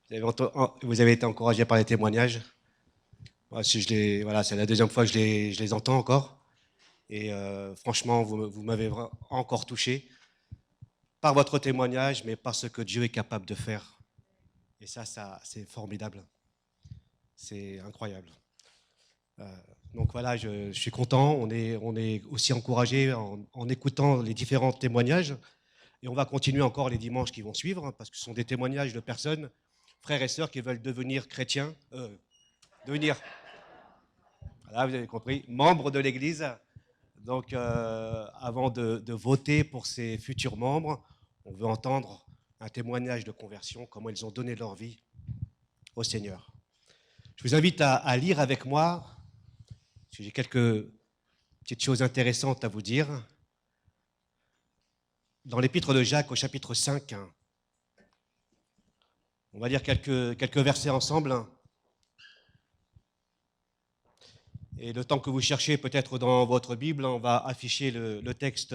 Vous avez été encouragé par les témoignages. Moi, voilà, c'est la deuxième fois que je les entends encore. Et franchement, vous m'avez encore touché par votre témoignage, mais par ce que Dieu est capable de faire. Et ça c'est formidable. C'est incroyable. Euh, donc voilà, je suis content. On est aussi encouragé en écoutant les différents témoignages. Et on va continuer encore les dimanches qui vont suivre, parce que ce sont des témoignages de personnes, frères et sœurs, qui veulent devenir chrétiens, devenir, voilà, vous avez compris, membres de l'Église. Donc, avant de voter pour ces futurs membres, on veut entendre un témoignage de conversion, comment ils ont donné leur vie au Seigneur. Je vous invite à lire avec moi, parce que j'ai quelques petites choses intéressantes à vous dire. Dans l'épître de Jacques au chapitre 5, on va lire quelques versets ensemble. Et le temps que vous cherchez peut-être dans votre Bible, on va afficher le texte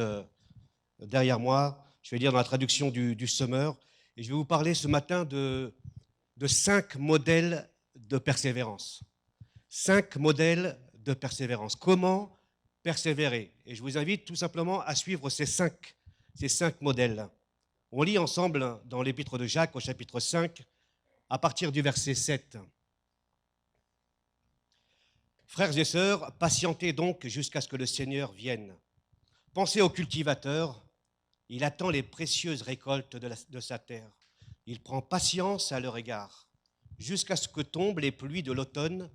derrière moi. Je vais lire dans la traduction du Semeur. Et je vais vous parler ce matin de 5 modèles de persévérance. 5 modèles de persévérance. Comment persévérer? Et je vous invite tout simplement à suivre ces cinq modèles. On lit ensemble dans l'épître de Jacques au chapitre 5, à partir du verset 7. Frères et sœurs, patientez donc jusqu'à ce que le Seigneur vienne. Pensez au cultivateur, il attend les précieuses récoltes de sa terre. Il prend patience à leur égard, jusqu'à ce que tombent les pluies de l'automne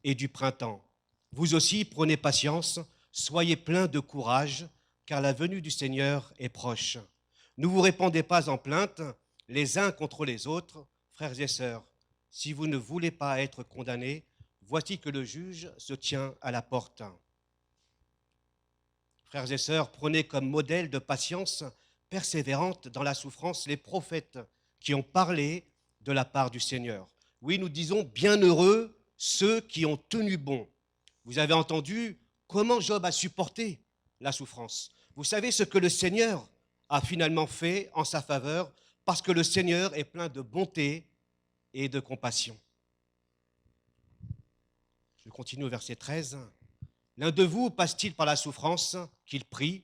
et du printemps. Vous aussi, prenez patience, soyez pleins de courage, car la venue du Seigneur est proche. Ne vous répandez pas en plaintes les uns contre les autres, frères et sœurs. Si vous ne voulez pas être condamnés, voici que le juge se tient à la porte. Frères et sœurs, prenez comme modèle de patience persévérante dans la souffrance les prophètes qui ont parlé de la part du Seigneur. Oui, nous disons bienheureux ceux qui ont tenu bon. Vous avez entendu comment Job a supporté la souffrance. Vous savez ce que le Seigneur a finalement fait en sa faveur, parce que le Seigneur est plein de bonté et de compassion. Je continue au verset 13. L'un de vous passe-t-il par la souffrance qu'il prie?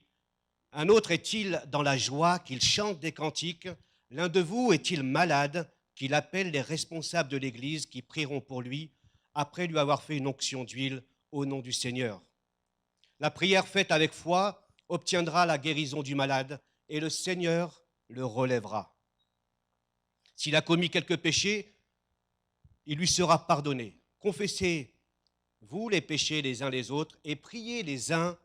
Un autre est-il dans la joie qu'il chante des cantiques? L'un de vous est-il malade qu'il appelle les responsables de l'Église qui prieront pour lui après lui avoir fait une onction d'huile au nom du Seigneur? La prière faite avec foi obtiendra la guérison du malade et le Seigneur le relèvera. S'il a commis quelques péchés, il lui sera pardonné. Confessez-vous les péchés les uns les autres et priez les uns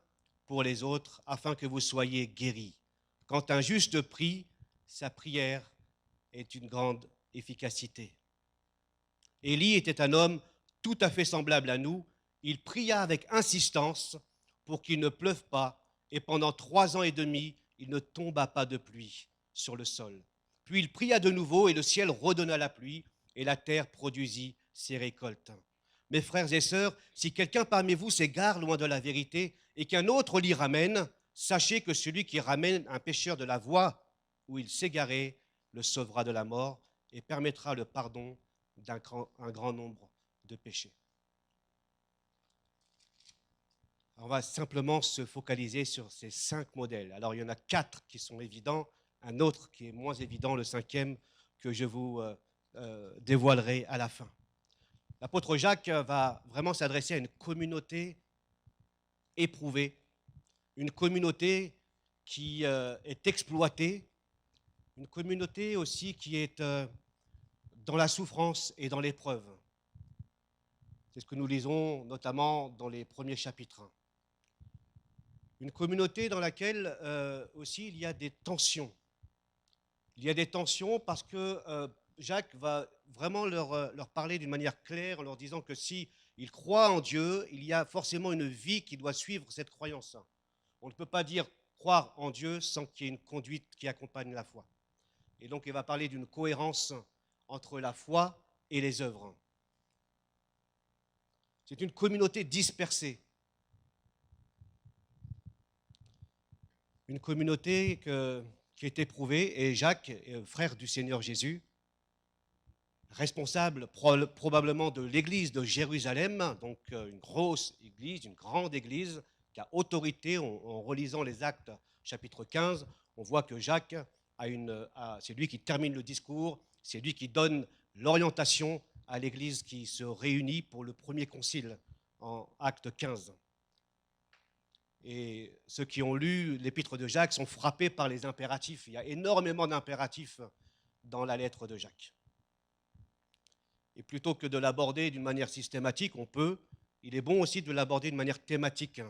pour les autres afin que vous soyez guéris. Quand un juste prie, sa prière est une grande efficacité. Élie était un homme tout à fait semblable à nous. Il pria avec insistance pour qu'il ne pleuve pas, et pendant 3 ans et demi, il ne tomba pas de pluie sur le sol. Puis il pria de nouveau, et le ciel redonna la pluie, et la terre produisit ses récoltes. Mes frères et sœurs, si quelqu'un parmi vous s'égare loin de la vérité, et qu'un autre l'y ramène, sachez que celui qui ramène un pécheur de la voie où il s'égarait le sauvera de la mort et permettra le pardon un grand nombre de péchés. On va simplement se focaliser sur ces 5 modèles. Alors, il y en a 4 qui sont évidents, un autre qui est moins évident, le 5e, que je vous dévoilerai à la fin. L'apôtre Jacques va vraiment s'adresser à une communauté éprouvée, une communauté qui est exploitée, une communauté aussi qui est dans la souffrance et dans l'épreuve. C'est ce que nous lisons notamment dans les premiers chapitres. Une communauté dans laquelle aussi il y a des tensions. Il y a des tensions parce que Jacques va vraiment leur parler d'une manière claire en leur disant que si ils croient en Dieu, il y a forcément une vie qui doit suivre cette croyance. On ne peut pas dire croire en Dieu sans qu'il y ait une conduite qui accompagne la foi. Et donc il va parler d'une cohérence entre la foi et les œuvres. C'est une communauté dispersée. Une communauté qui est éprouvée, et Jacques, frère du Seigneur Jésus, responsable probablement de l'église de Jérusalem, donc une grosse église, une grande église, qui a autorité. En relisant les Actes chapitre 15, on voit que Jacques c'est lui qui termine le discours, c'est lui qui donne l'orientation à l'église qui se réunit pour le premier concile en Acte 15. Et ceux qui ont lu l'épître de Jacques sont frappés par les impératifs. Il y a énormément d'impératifs dans la lettre de Jacques. Et plutôt que de l'aborder d'une manière systématique, il est bon aussi de l'aborder d'une manière thématique,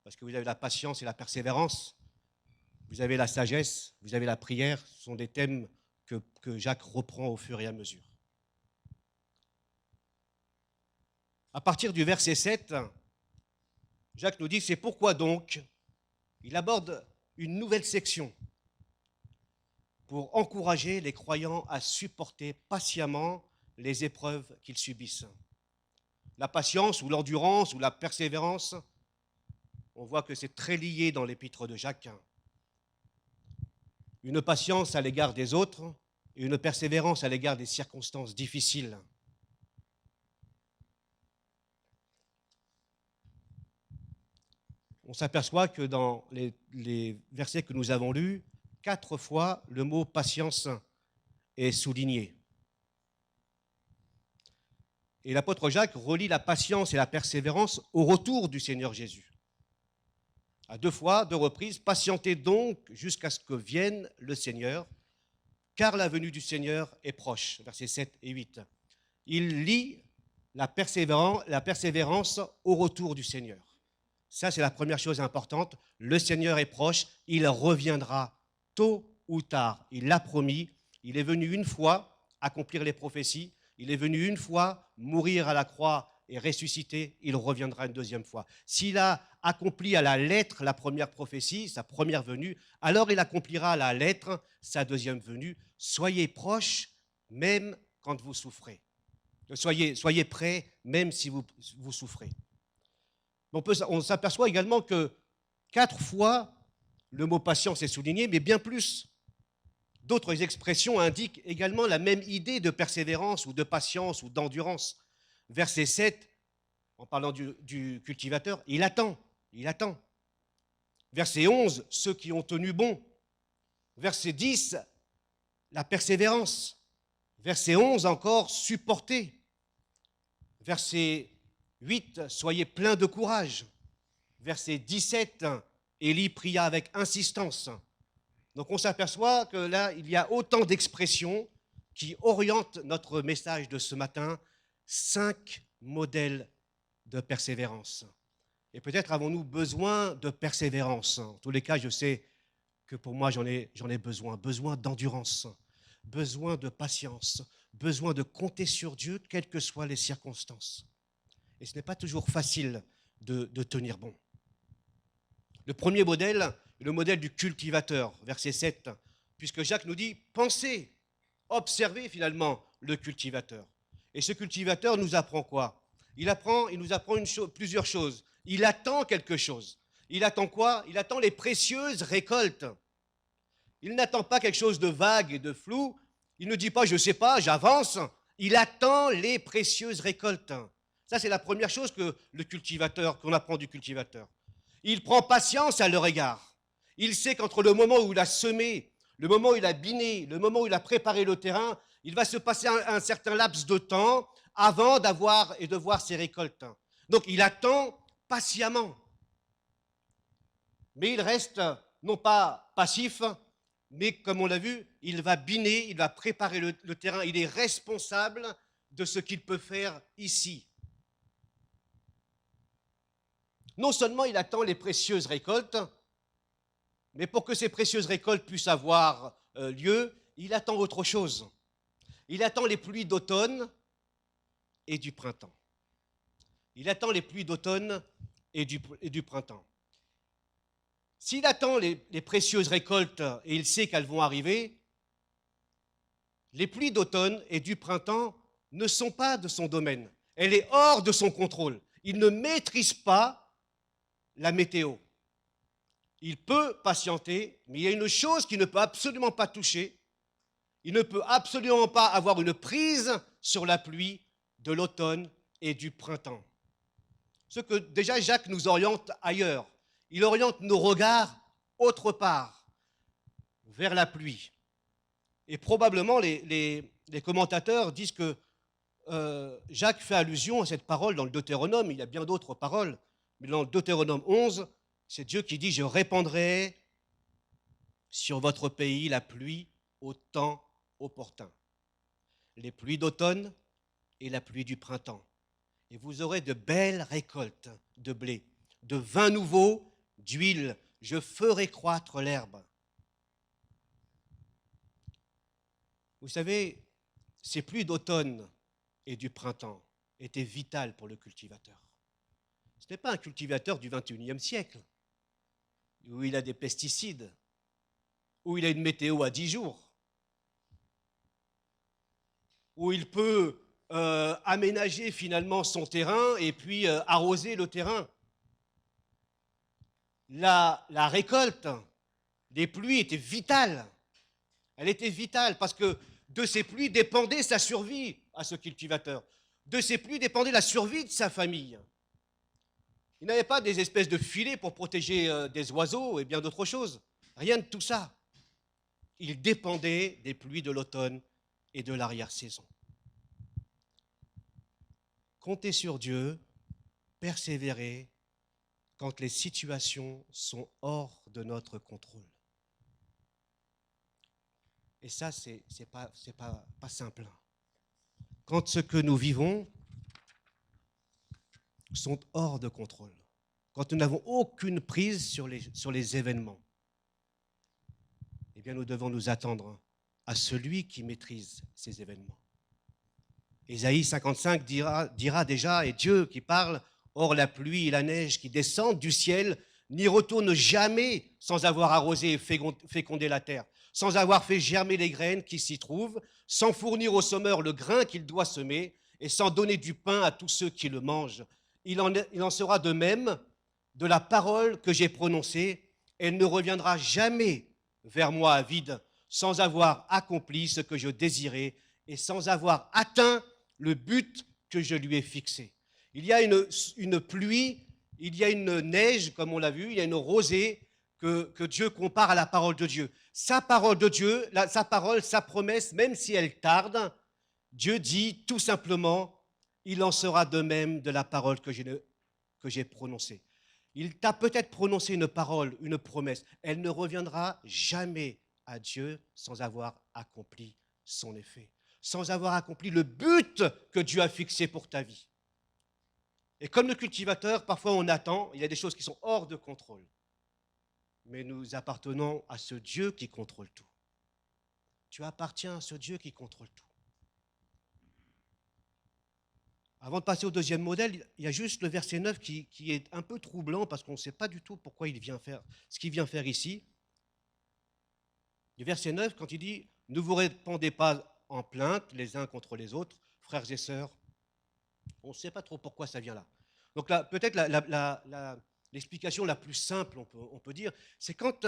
parce que vous avez la patience et la persévérance, vous avez la sagesse, vous avez la prière, ce sont des thèmes que Jacques reprend au fur et à mesure. À partir du verset 7, Jacques nous dit, c'est pourquoi donc il aborde une nouvelle section pour encourager les croyants à supporter patiemment les épreuves qu'ils subissent. La patience ou l'endurance ou la persévérance, on voit que c'est très lié dans l'épître de Jacques. Une patience à l'égard des autres et une persévérance à l'égard des circonstances difficiles. On s'aperçoit que dans les versets que nous avons lus, 4 fois le mot patience est souligné. Et l'apôtre Jacques relie la patience et la persévérance au retour du Seigneur Jésus. À 2 fois, 2 reprises, patientez donc jusqu'à ce que vienne le Seigneur, car la venue du Seigneur est proche. Versets 7 et 8. Il lie la persévérance au retour du Seigneur. Ça, c'est la première chose importante. Le Seigneur est proche, il reviendra tôt ou tard. Il l'a promis, il est venu une fois accomplir les prophéties, il est venu une fois mourir à la croix et ressusciter, il reviendra une deuxième fois. S'il a accompli à la lettre la première prophétie, sa première venue, alors il accomplira à la lettre sa deuxième venue. Soyez proches, même quand vous souffrez. Soyez prêts, même si vous souffrez. On s'aperçoit également que 4 fois, le mot patience est souligné, mais bien plus. D'autres expressions indiquent également la même idée de persévérance ou de patience ou d'endurance. Verset 7, en parlant du cultivateur, il attend. Verset 11, ceux qui ont tenu bon. Verset 10, la persévérance. Verset 11 encore, supporter. Verset 8, soyez pleins de courage. Verset 17, Élie pria avec insistance. Donc on s'aperçoit que là, il y a autant d'expressions qui orientent notre message de ce matin. 5 modèles de persévérance. Et peut-être avons-nous besoin de persévérance. En tous les cas, je sais que pour moi, j'en ai besoin d'endurance, besoin de patience, besoin de compter sur Dieu, quelles que soient les circonstances. Et ce n'est pas toujours facile de tenir bon. Le premier modèle est le modèle du cultivateur, verset 7, puisque Jacques nous dit, pensez, observez finalement le cultivateur. Et ce cultivateur nous apprend quoi ? Il nous apprend plusieurs choses. Il attend quelque chose. Il attend quoi ? Il attend les précieuses récoltes. Il n'attend pas quelque chose de vague et de flou. Il ne dit pas, je ne sais pas, j'avance. Il attend les précieuses récoltes. Ça, c'est la première chose qu'on apprend du cultivateur. Il prend patience à leur égard. Il sait qu'entre le moment où il a semé, le moment où il a biné, le moment où il a préparé le terrain, il va se passer un certain laps de temps avant de voir ses récoltes. Donc, il attend patiemment. Mais il reste non pas passif, mais comme on l'a vu, il va biner, il va préparer le terrain. Il est responsable de ce qu'il peut faire ici. Non seulement il attend les précieuses récoltes, mais pour que ces précieuses récoltes puissent avoir lieu, il attend autre chose. Il attend les pluies d'automne et du printemps. Il attend les pluies d'automne et du printemps. S'il attend les précieuses récoltes et il sait qu'elles vont arriver, les pluies d'automne et du printemps ne sont pas de son domaine. Elle est hors de son contrôle. Il ne maîtrise pas la météo. Il peut patienter, mais il y a une chose qu'il ne peut absolument pas toucher. Il ne peut absolument pas avoir une prise sur la pluie de l'automne et du printemps. Ce que déjà Jacques nous oriente ailleurs. Il oriente nos regards autre part, vers la pluie. Et probablement les commentateurs disent que Jacques fait allusion à cette parole dans le Deutéronome. Il y a bien d'autres paroles, mais dans le Deutéronome 11, c'est Dieu qui dit « Je répandrai sur votre pays la pluie au temps opportun, les pluies d'automne et la pluie du printemps. Et vous aurez de belles récoltes de blé, de vin nouveau, d'huile. Je ferai croître l'herbe. » Vous savez, ces pluies d'automne et du printemps étaient vitales pour le cultivateur. Ce n'est pas un cultivateur du XXIe siècle, où il a des pesticides, où il a une météo à 10 jours, où il peut aménager finalement son terrain et puis arroser le terrain. La récolte des pluies était vitale. Elle était vitale parce que de ces pluies dépendait sa survie à ce cultivateur. De ces pluies dépendait la survie de sa famille. Il n'avait pas des espèces de filets pour protéger des oiseaux et bien d'autres choses. Rien de tout ça. Il dépendait des pluies de l'automne et de l'arrière-saison. Comptez sur Dieu, persévérez quand les situations sont hors de notre contrôle. Et ça, c'est pas simple. Quand ce que nous vivons sont hors de contrôle, quand nous n'avons aucune prise sur les événements, eh bien nous devons nous attendre à celui qui maîtrise ces événements. Ésaïe 55 dira déjà, et Dieu qui parle, « Or la pluie et la neige qui descendent du ciel n'y retournent jamais sans avoir arrosé et fécondé la terre, sans avoir fait germer les graines qui s'y trouvent, sans fournir au semeur le grain qu'il doit semer et sans donner du pain à tous ceux qui le mangent. Il en sera de même de la parole que j'ai prononcée. Elle ne reviendra jamais vers moi à vide, sans avoir accompli ce que je désirais et sans avoir atteint le but que je lui ai fixé. » Il y a une pluie, il y a une neige, comme on l'a vu, il y a une rosée que Dieu compare à la parole de Dieu. Sa parole de Dieu, sa parole, sa promesse, même si elle tarde, Dieu dit tout simplement, il en sera de même de la parole que j'ai prononcée. Il t'a peut-être prononcé une parole, une promesse. Elle ne reviendra jamais à Dieu sans avoir accompli son effet, sans avoir accompli le but que Dieu a fixé pour ta vie. Et comme le cultivateur, parfois on attend, il y a des choses qui sont hors de contrôle. Mais nous appartenons à ce Dieu qui contrôle tout. Tu appartiens à ce Dieu qui contrôle tout. Avant de passer au deuxième modèle, il y a juste le verset 9 qui est un peu troublant parce qu'on ne sait pas du tout pourquoi il vient faire ce qu'il vient faire ici. Le verset 9, quand il dit « Ne vous répandez pas en plainte les uns contre les autres, frères et sœurs », on ne sait pas trop pourquoi ça vient là. Donc là, peut-être l'explication la plus simple, on peut dire, c'est quand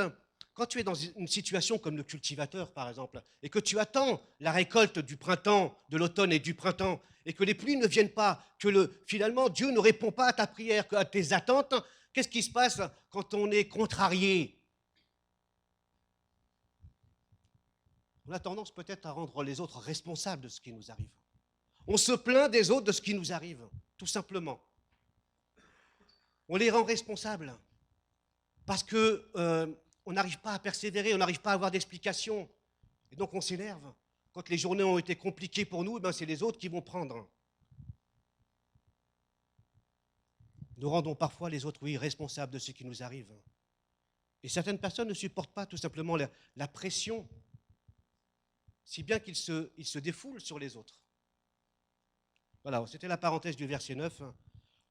tu es dans une situation comme le cultivateur, par exemple, et que tu attends la récolte du printemps, de l'automne et du printemps, et que les pluies ne viennent pas, que finalement Dieu ne répond pas à ta prière, à tes attentes, qu'est-ce qui se passe quand on est contrarié? On a tendance peut-être à rendre les autres responsables de ce qui nous arrive. On se plaint des autres de ce qui nous arrive, tout simplement. On les rend responsables parce qu'on n'arrive pas à persévérer, on n'arrive pas à avoir d'explication. Et donc on s'énerve. Quand les journées ont été compliquées pour nous, c'est les autres qui vont prendre. Nous rendons parfois les autres, oui, responsables de ce qui nous arrive. Et certaines personnes ne supportent pas tout simplement la pression, si bien qu'ils se défoulent sur les autres. Voilà, c'était la parenthèse du verset 9.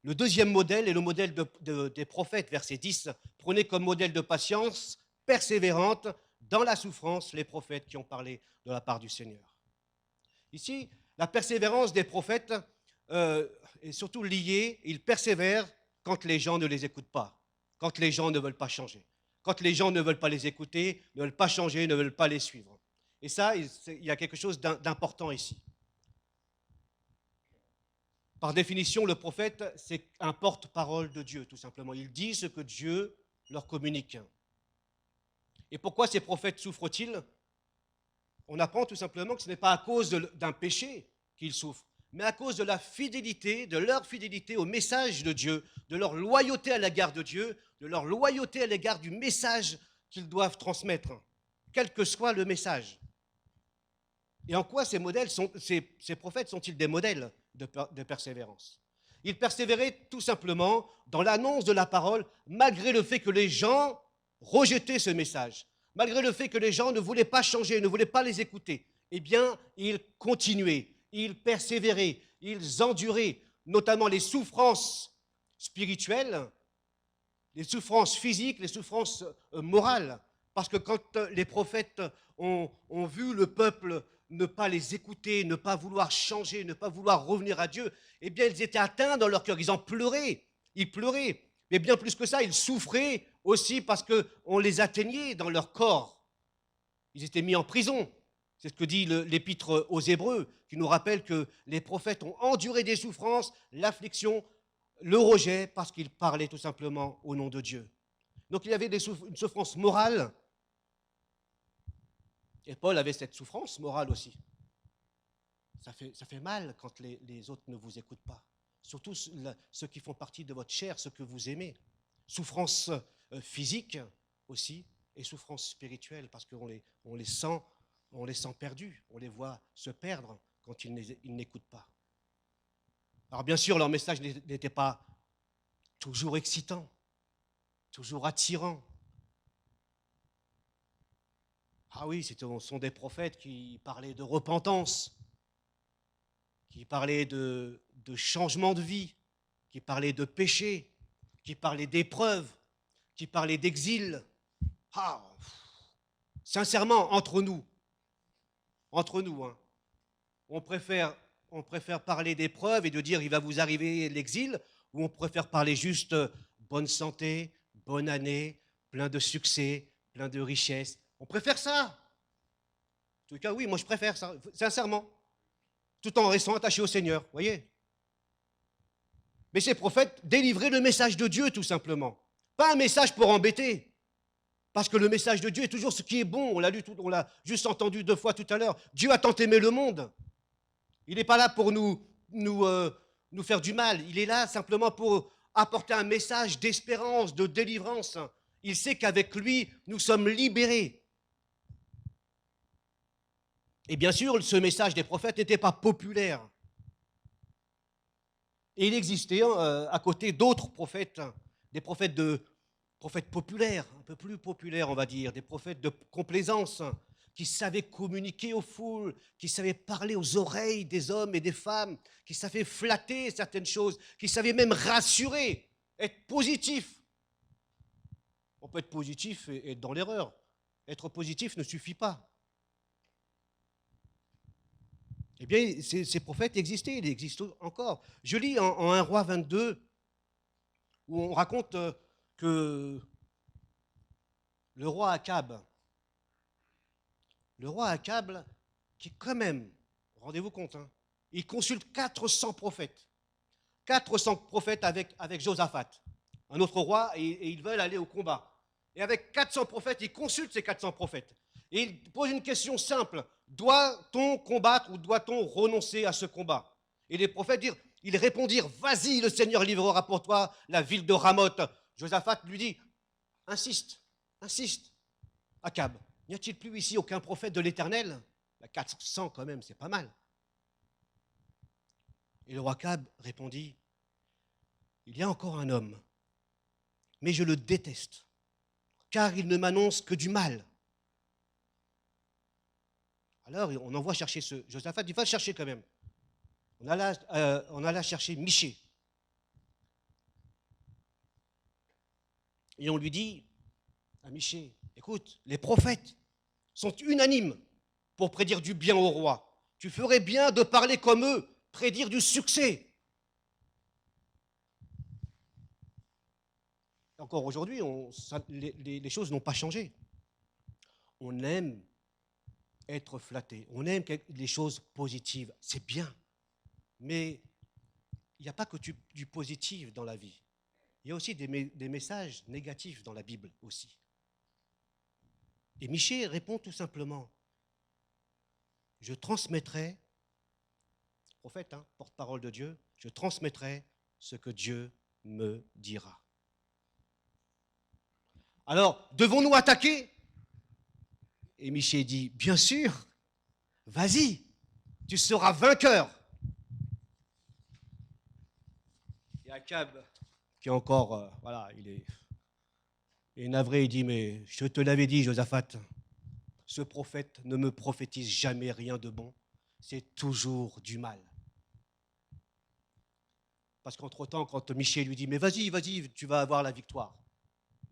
Le deuxième modèle est le modèle des prophètes, verset 10. Prenez comme modèle de patience persévérante dans la souffrance les prophètes qui ont parlé de la part du Seigneur. Ici, la persévérance des prophètes est surtout liée, ils persévèrent quand les gens ne les écoutent pas, quand les gens ne veulent pas changer, quand les gens ne veulent pas les écouter, ne veulent pas changer, ne veulent pas les suivre. Et ça, il y a quelque chose d'important ici. Par définition, le prophète, c'est un porte-parole de Dieu, tout simplement. Il dit ce que Dieu leur communique. Et pourquoi ces prophètes souffrent-ils? On apprend tout simplement que ce n'est pas à cause d'un péché qu'ils souffrent, mais à cause de la fidélité, de leur fidélité au message de Dieu, de leur loyauté à l'égard de Dieu, de leur loyauté à l'égard du message qu'ils doivent transmettre, quel que soit le message. Et en quoi ces prophètes sont-ils des modèles de persévérance? Ils persévéraient tout simplement dans l'annonce de la parole, malgré le fait que les gens rejetaient ce message, malgré le fait que les gens ne voulaient pas changer, ne voulaient pas les écouter. Eh bien, ils continuaient, ils persévéraient, ils enduraient, notamment les souffrances spirituelles, les souffrances physiques, les souffrances morales. Parce que quand les prophètes ont vu le peuple ne pas les écouter, ne pas vouloir changer, ne pas vouloir revenir à Dieu, eh bien, ils étaient atteints dans leur cœur. Ils en pleuraient. Ils pleuraient. Mais bien plus que ça, ils souffraient aussi parce qu'on les atteignait dans leur corps. Ils étaient mis en prison. C'est ce que dit l'épître aux Hébreux, qui nous rappelle que les prophètes ont enduré des souffrances, l'affliction, le rejet, parce qu'ils parlaient tout simplement au nom de Dieu. Donc il y avait une souffrance morale. Et Paul avait cette souffrance morale aussi. Ça fait mal quand les autres ne vous écoutent pas. Surtout ceux qui font partie de votre chair, ceux que vous aimez. Souffrance physique aussi, et souffrance spirituelle, parce qu'on les sent perdus, on les voit se perdre quand ils n'écoutent pas. Alors bien sûr, leur message n'était pas toujours excitant, toujours attirant. Ah oui, ce sont des prophètes qui parlaient de repentance, qui parlaient de changement de vie, qui parlaient de péché, qui parlaient d'épreuves, qui parlaient d'exil. Ah, sincèrement, entre nous, hein, on préfère parler d'épreuves et de dire il va vous arriver l'exil, ou on préfère parler juste bonne santé, bonne année, plein de succès, plein de richesses. On préfère ça. En tout cas, oui, moi je préfère ça, sincèrement. Tout en restant attaché au Seigneur, vous voyez. Mais ces prophètes délivraient le message de Dieu, tout simplement. Pas un message pour embêter. Parce que le message de Dieu est toujours ce qui est bon. On l'a juste entendu 2 fois tout à l'heure. Dieu a tant aimé le monde. Il n'est pas là pour nous faire du mal. Il est là simplement pour apporter un message d'espérance, de délivrance. Il sait qu'avec lui, nous sommes libérés. Et bien sûr, ce message des prophètes n'était pas populaire. Et il existait à côté d'autres prophètes, des prophètes populaires, un peu plus populaires, on va dire, des prophètes de complaisance, qui savaient communiquer aux foules, qui savaient parler aux oreilles des hommes et des femmes, qui savaient flatter certaines choses, qui savaient même rassurer, être positif. On peut être positif et être dans l'erreur. Être positif ne suffit pas. Eh bien, ces prophètes existaient, ils existent encore. Je lis en 1 Roi 22, où on raconte que le roi Akab, qui quand même, rendez-vous compte, hein, il consulte 400 prophètes. 400 prophètes avec Josaphat, un autre roi, et ils veulent aller au combat. Et avec 400 prophètes, il consulte ces 400 prophètes. Et il pose une question simple. Doit-on combattre ou doit-on renoncer à ce combat? Et les prophètes ils répondirent, vas-y, le Seigneur livrera pour toi la ville de Ramoth. Josaphat lui dit, insiste. Akab, n'y a-t-il plus ici aucun prophète de l'Éternel? 400 quand même, c'est pas mal. Et le roi Akab répondit, il y a encore un homme, mais je le déteste, car il ne m'annonce que du mal. Alors on envoie chercher ce Josaphat, il va le chercher quand même. On alla chercher Michée. Et on lui dit à Michée, écoute, les prophètes sont unanimes pour prédire du bien au roi. Tu ferais bien de parler comme eux, prédire du succès. Encore aujourd'hui, les choses n'ont pas changé. On aime être flatté, on aime les choses positives, c'est bien. Mais il n'y a pas que du positif dans la vie. Il y a aussi des messages négatifs dans la Bible aussi. Et Michée répond tout simplement, je transmettrai, prophète, hein, porte-parole de Dieu, je transmettrai ce que Dieu me dira. Alors, devons-nous attaquer? Et Michée dit, bien sûr, vas-y, tu seras vainqueur. Et Akab, qui est encore, voilà, il est navré, il dit, mais je te l'avais dit, Josaphat, ce prophète ne me prophétise jamais rien de bon, c'est toujours du mal. Parce qu'entre-temps, quand Michée lui dit, mais vas-y, vas-y, tu vas avoir la victoire.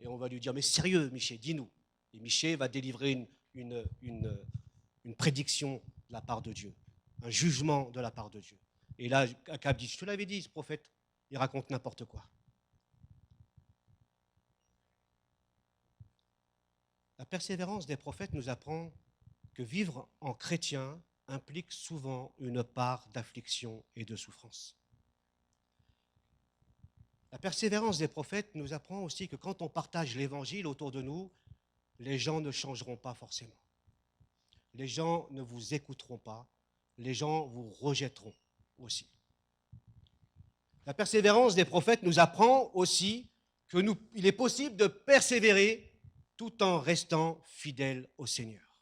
Et on va lui dire, mais sérieux, Michée, dis-nous. Et Michée va délivrer une prédiction de la part de Dieu, un jugement de la part de Dieu. Et là, Akab dit, je te l'avais dit, ce prophète, il raconte n'importe quoi. La persévérance des prophètes nous apprend que vivre en chrétien implique souvent une part d'affliction et de souffrance. La persévérance des prophètes nous apprend aussi que quand on partage l'évangile autour de nous, les gens ne changeront pas forcément. Les gens ne vous écouteront pas, les gens vous rejetteront aussi. La persévérance des prophètes nous apprend aussi qu'il est possible de persévérer tout en restant fidèle au Seigneur.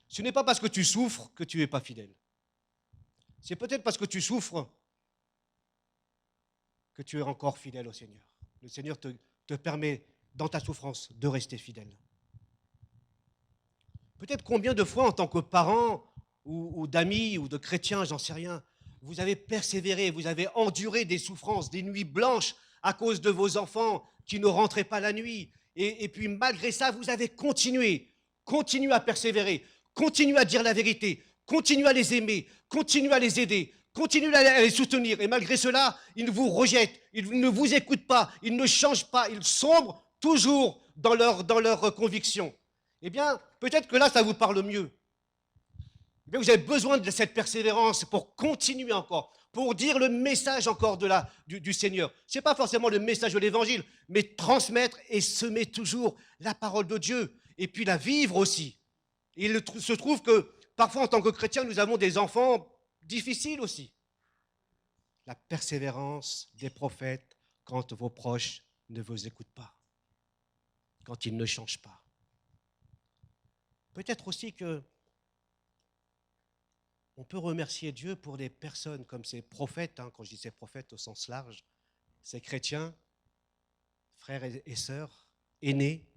Ce n'est pas parce que tu souffres que tu n'es pas fidèle. C'est peut-être parce que tu souffres que tu es encore fidèle au Seigneur. Le Seigneur te permet, dans ta souffrance, de rester fidèle. Peut-être combien de fois, en tant que parent ou d'amis ou de chrétiens, j'en sais rien, vous avez persévéré, vous avez enduré des souffrances, des nuits blanches à cause de vos enfants qui ne rentraient pas la nuit. Et puis malgré ça, vous avez continué à persévérer, continué à dire la vérité, continué à les aimer, continué à les aider, continuez à les soutenir. Et malgré cela, ils vous rejettent, ils ne vous écoutent pas, ils ne changent pas, ils sombrent toujours dans leur conviction. Eh bien, peut-être que là, ça vous parle mieux. Eh bien, vous avez besoin de cette persévérance pour continuer encore, pour dire le message encore du Seigneur. Ce n'est pas forcément le message de l'Évangile, mais transmettre et semer toujours la parole de Dieu, et puis la vivre aussi. Et il se trouve que parfois, en tant que chrétiens, nous avons des enfants difficile aussi. La persévérance des prophètes quand vos proches ne vous écoutent pas, quand ils ne changent pas. Peut-être aussi que on peut remercier Dieu pour des personnes comme ces prophètes, hein, quand je dis ces prophètes au sens large, ces chrétiens, frères et sœurs, aînés,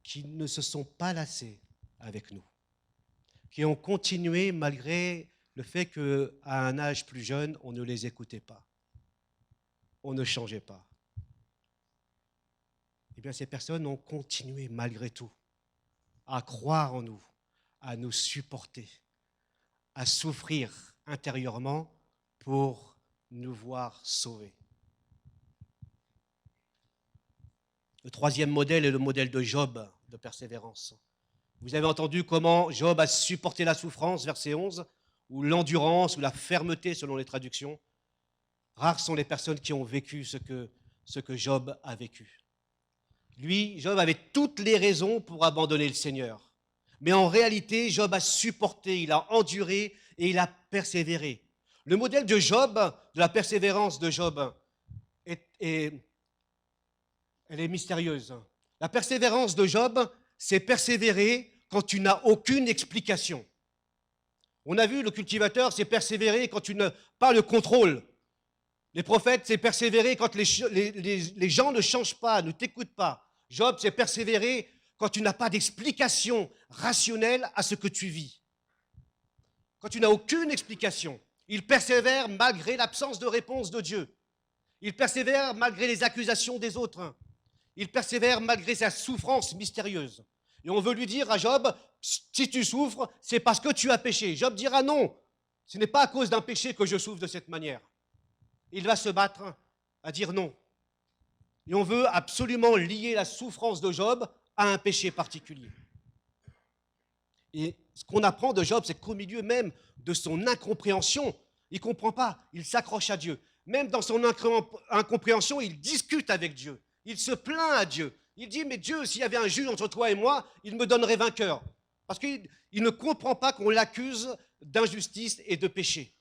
qui ne se sont pas lassés avec nous, qui ont continué malgré le fait qu'à un âge plus jeune, on ne les écoutait pas, on ne changeait pas. Eh bien, ces personnes ont continué malgré tout à croire en nous, à nous supporter, à souffrir intérieurement pour nous voir sauvés. Le troisième modèle est le modèle de Job, de persévérance. Vous avez entendu comment Job a supporté la souffrance, verset 11, ou l'endurance, ou la fermeté selon les traductions. Rares sont les personnes qui ont vécu ce que Job a vécu. Lui, Job avait toutes les raisons pour abandonner le Seigneur. Mais en réalité, Job a supporté, il a enduré et il a persévéré. Le modèle de Job, de la persévérance de Job, elle est mystérieuse. La persévérance de Job, c'est persévérer quand tu n'as aucune explication. On a vu, le cultivateur, c'est persévérer quand tu n'as pas le contrôle. Les prophètes, c'est persévérer quand les gens ne changent pas, ne t'écoutent pas. Job, c'est persévérer quand tu n'as pas d'explication rationnelle à ce que tu vis. Quand tu n'as aucune explication. Il persévère malgré l'absence de réponse de Dieu. Il persévère malgré les accusations des autres. Il persévère malgré sa souffrance mystérieuse. Et on veut lui dire à Job, si tu souffres, c'est parce que tu as péché. Job dira non, ce n'est pas à cause d'un péché que je souffre de cette manière. Il va se battre à dire non. Et on veut absolument lier la souffrance de Job à un péché particulier. Et ce qu'on apprend de Job, c'est qu'au milieu même de son incompréhension, il ne comprend pas, il s'accroche à Dieu. Même dans son incompréhension, il discute avec Dieu. Il se plaint à Dieu. Il dit, mais Dieu, s'il y avait un juge entre toi et moi, il me donnerait vainqueur. Parce qu'il ne comprend pas qu'on l'accuse d'injustice et de péché.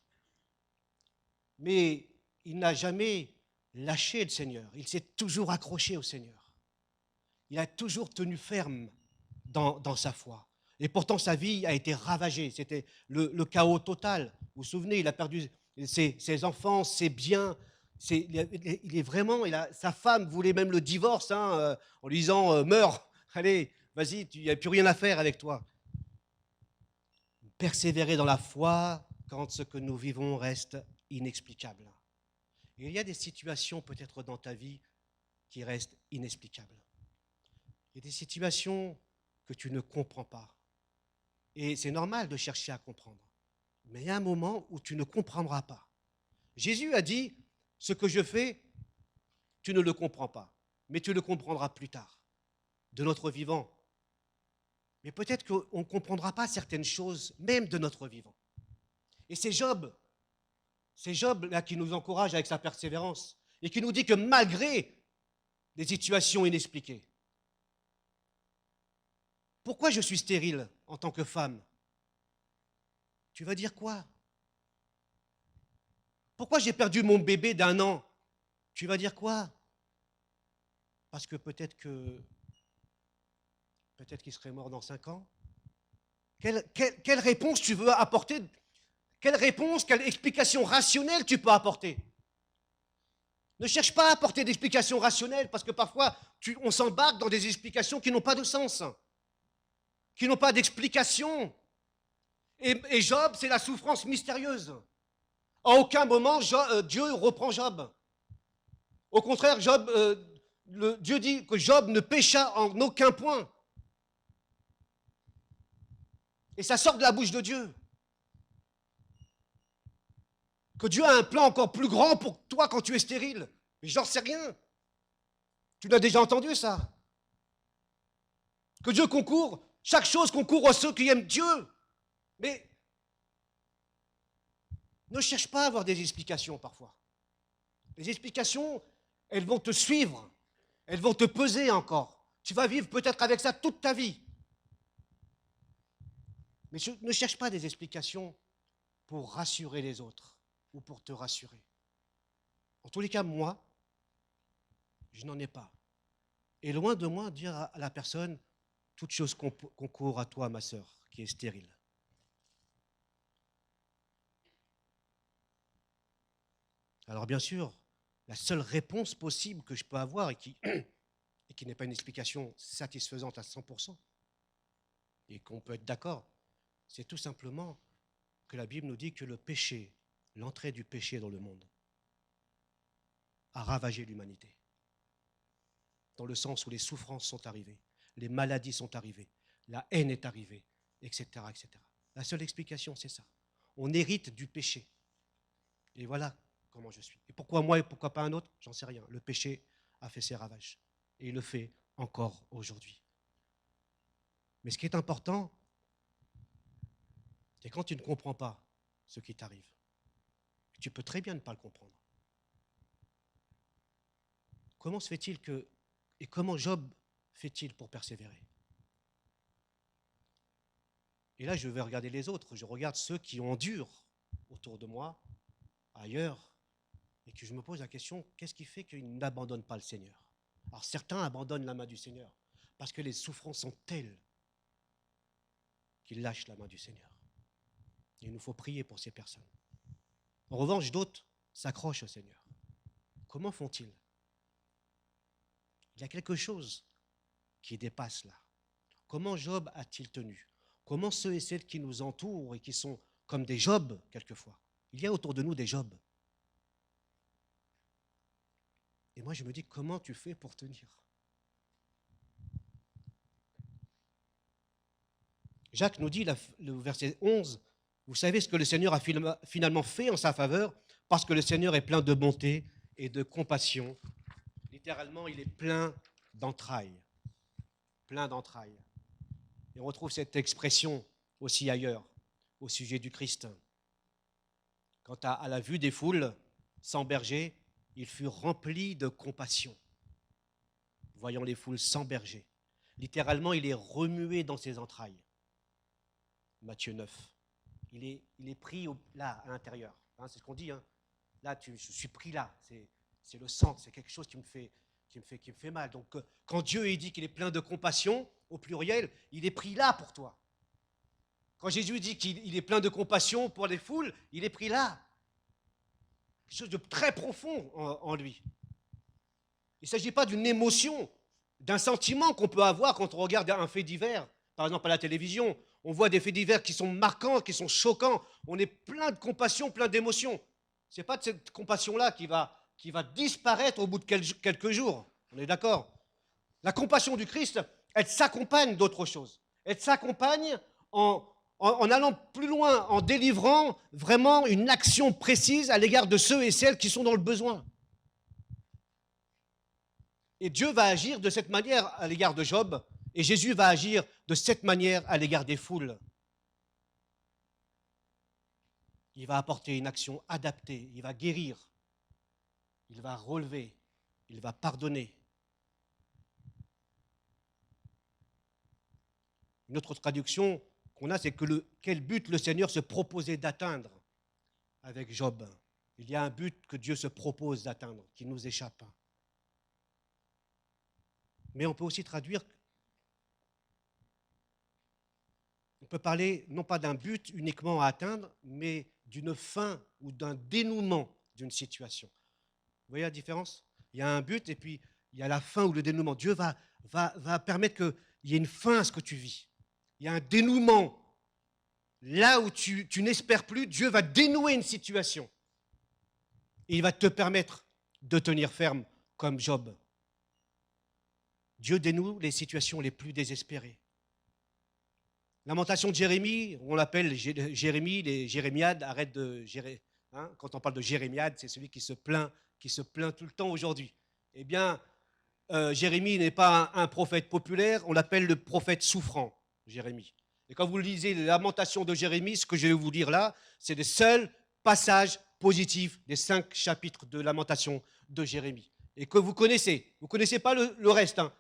Mais il n'a jamais lâché le Seigneur. Il s'est toujours accroché au Seigneur. Il a toujours tenu ferme dans sa foi. Et pourtant, sa vie a été ravagée. C'était le chaos total. Vous vous souvenez, il a perdu ses enfants, ses biens. Il est vraiment... sa femme voulait même le divorce en lui disant meurs, allez, vas-y, il n'y a plus rien à faire avec toi. Persévérer dans la foi quand ce que nous vivons reste inexplicable. Et il y a des situations peut-être dans ta vie qui restent inexplicables. Il y a des situations que tu ne comprends pas. Et c'est normal de chercher à comprendre. Mais il y a un moment où tu ne comprendras pas. Jésus a dit, ce que je fais, tu ne le comprends pas, mais tu le comprendras plus tard, de notre vivant. Mais peut-être qu'on ne comprendra pas certaines choses, même de notre vivant. Et c'est Job là qui nous encourage avec sa persévérance et qui nous dit que malgré des situations inexpliquées, pourquoi je suis stérile en tant que femme? Tu vas dire quoi? Pourquoi j'ai perdu mon bébé d'1 an? Tu vas dire quoi? Parce que peut-être qu'il serait mort dans 5 ans. Quelle réponse tu veux apporter? Quelle réponse, quelle explication rationnelle tu peux apporter? Ne cherche pas à apporter d'explications rationnelles parce que parfois on s'embarque dans des explications qui n'ont pas de sens, qui n'ont pas d'explication. Et Job, c'est la souffrance mystérieuse. À aucun moment, Dieu reprend Job. Au contraire, Dieu dit que Job ne pécha en aucun point. Et ça sort de la bouche de Dieu. Que Dieu a un plan encore plus grand pour toi quand tu es stérile. Mais j'en sais rien. Tu l'as déjà entendu, ça? Que Dieu concourt, chaque chose concourt à ceux qui aiment Dieu. Mais ne cherche pas à avoir des explications parfois. Les explications, elles vont te suivre. Elles vont te peser encore. Tu vas vivre peut-être avec ça toute ta vie. Mais ne cherche pas des explications pour rassurer les autres ou pour te rassurer. En tous les cas, moi, je n'en ai pas. Et loin de moi dire à la personne, toute chose concourt à toi, ma sœur, qui est stérile. Alors bien sûr, la seule réponse possible que je peux avoir et qui n'est pas une explication satisfaisante à 100%, et qu'on peut être d'accord, c'est tout simplement que la Bible nous dit que le péché, l'entrée du péché dans le monde, a ravagé l'humanité. Dans le sens où les souffrances sont arrivées, les maladies sont arrivées, la haine est arrivée, etc., etc. La seule explication, c'est ça. On hérite du péché. Et voilà comment je suis. Et pourquoi moi et pourquoi pas un autre? J'en sais rien. Le péché a fait ses ravages. Et il le fait encore aujourd'hui. Mais ce qui est important, c'est quand tu ne comprends pas ce qui t'arrive. Tu peux très bien ne pas le comprendre. Comment se fait-il que... Et comment Job fait-il pour persévérer? Et là, je vais regarder les autres. Je regarde ceux qui endurent autour de moi, ailleurs, et que je me pose la question, qu'est-ce qui fait qu'ils n'abandonnent pas le Seigneur? Alors certains abandonnent la main du Seigneur parce que les souffrances sont telles qu'ils lâchent la main du Seigneur. Et il nous faut prier pour ces personnes. En revanche, d'autres s'accrochent au Seigneur. Comment font-ils? Il y a quelque chose qui dépasse là. Comment Job a-t-il tenu? Comment ceux et celles qui nous entourent et qui sont comme des Jobs, quelquefois? Il y a autour de nous des Jobs. Et moi, je me dis, comment tu fais pour tenir? Jacques nous dit, le verset 11, vous savez ce que le Seigneur a finalement fait en sa faveur, parce que le Seigneur est plein de bonté et de compassion. Littéralement, il est plein d'entrailles. Plein d'entrailles. Et on retrouve cette expression aussi ailleurs au sujet du Christ. Quant à la vue des foules sans berger, il fut rempli de compassion, voyant les foules sans berger. Littéralement, il est remué dans ses entrailles. Matthieu 9. Il est pris là, à l'intérieur. Hein, c'est ce qu'on dit. Hein. Là, je suis pris là. C'est le sang. C'est quelque chose qui me fait mal. Donc, quand Dieu dit qu'il est plein de compassion, au pluriel, il est pris là pour toi. Quand Jésus dit qu'il est plein de compassion pour les foules, il est pris là. Quelque chose de très profond en lui. Il ne s'agit pas d'une émotion, d'un sentiment qu'on peut avoir quand on regarde un fait divers. Par exemple, à la télévision, on voit des faits divers qui sont marquants, qui sont choquants. On est plein de compassion, plein d'émotions. Ce n'est pas de cette compassion-là qui va disparaître au bout de quelques jours. On est d'accord? La compassion du Christ, elle s'accompagne d'autre chose. Elle s'accompagne en allant plus loin, en délivrant vraiment une action précise à l'égard de ceux et celles qui sont dans le besoin. Et Dieu va agir de cette manière à l'égard de Job, et Jésus va agir de cette manière à l'égard des foules. Il va apporter une action adaptée, il va guérir, il va relever, il va pardonner. Une autre traduction qu'on a, c'est quel but le Seigneur se proposait d'atteindre avec Job. Il y a un but que Dieu se propose d'atteindre, qui nous échappe. Mais on peut aussi traduire, on peut parler non pas d'un but uniquement à atteindre, mais d'une fin ou d'un dénouement d'une situation. Vous voyez la différence? Il y a un but et puis il y a la fin ou le dénouement. Dieu va permettre qu'il y ait une fin à ce que tu vis. Il y a un dénouement. Là où tu n'espères plus, Dieu va dénouer une situation. Et il va te permettre de tenir ferme comme Job. Dieu dénoue les situations les plus désespérées. Lamentation de Jérémie, on l'appelle Jérémie, les jérémiades, arrête de gérer. Hein, quand on parle de jérémiade, c'est celui qui se plaint tout le temps aujourd'hui. Eh bien, Jérémie n'est pas un prophète populaire, on l'appelle le prophète souffrant, Jérémie. Et quand vous lisez les lamentations de Jérémie, ce que je vais vous lire là, c'est les seuls passages positifs des 5 chapitres de lamentation de Jérémie. Et que vous connaissez. Vous ne connaissez pas le reste. Hein.